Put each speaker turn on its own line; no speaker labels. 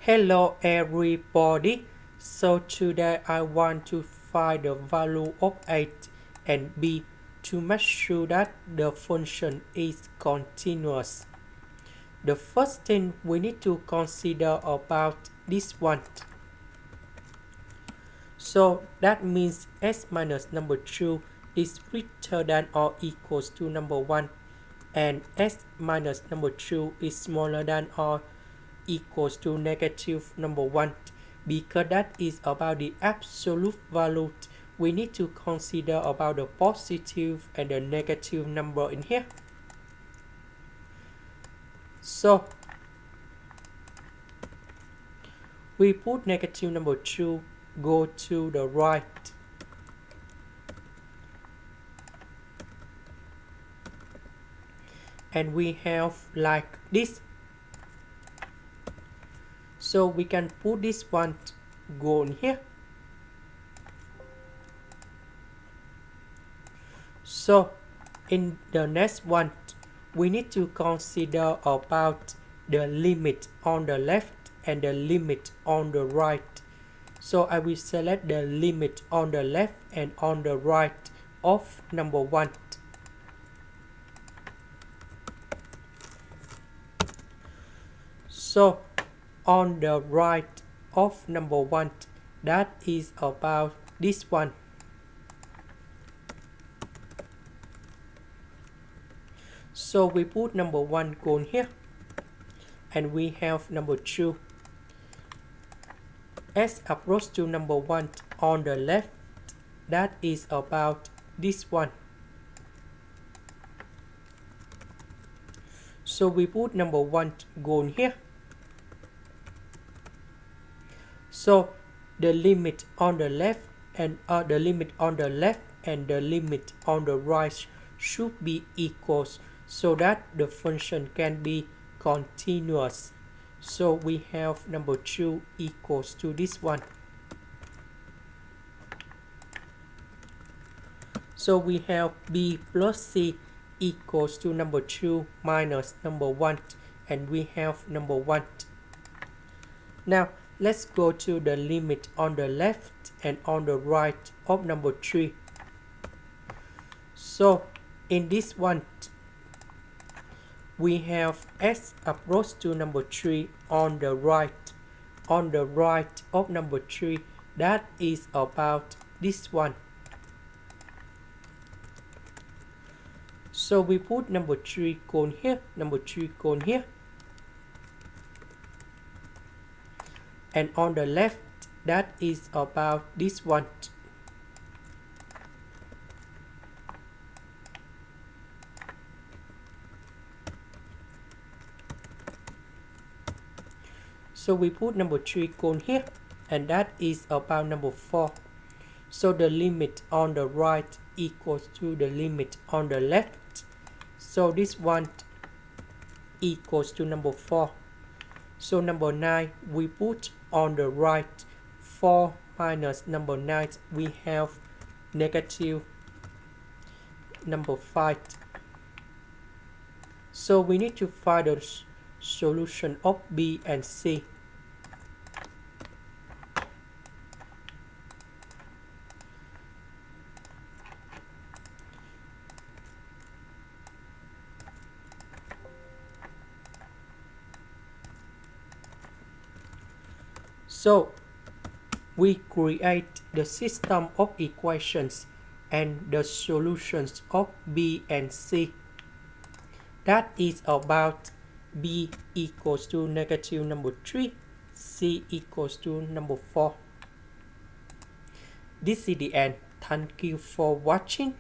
Hello everybody. So today I want to find the value of 8 and b to make sure that the function is continuous. The first thing we need to consider about this one. So that means s minus number 2 is greater than or equals to number 1 and s minus number 2 is smaller than or equals to negative number 1, because that is about the absolute value. We need to consider about the positive and the negative number in here. So we put negative number 2 go to the right, and we have like this. So we can put this one go in here. So in the next one, we need to consider about the limit on the left and the limit on the right. So I will select the limit on the left and on the right of number 1. So on the right of number 1, that is about this one. So we put number 1 going here, and we have number 2 as approach to number 1 on the left, that is about this one. So we put number 1 going here. So the limit on the left and the limit on the left and the limit on the right should be equals, so that the function can be continuous. So we have number 2 equals to this one. So we have b plus c equals to number 2 minus number 1, and we have number 1. Now let's go to the limit on the left and on the right of number 3. So in this one, we have s approach to number 3 on the right. On the right of number 3, that is about this one. So we put number 3 cone here, number 3 cone here. And on the left, that is about this one. So we put number 3 cone here, and that is about number 4. So the limit on the right equals to the limit on the left. So this one equals to number 4. So number 9 we put on the right. 4 minus number 9, we have negative number 5. So we need to find the solution of b and c. So we create the system of equations and the solutions of b and c. That is about b equals to negative number 3, c equals to number 4. This is the end. Thank you for watching.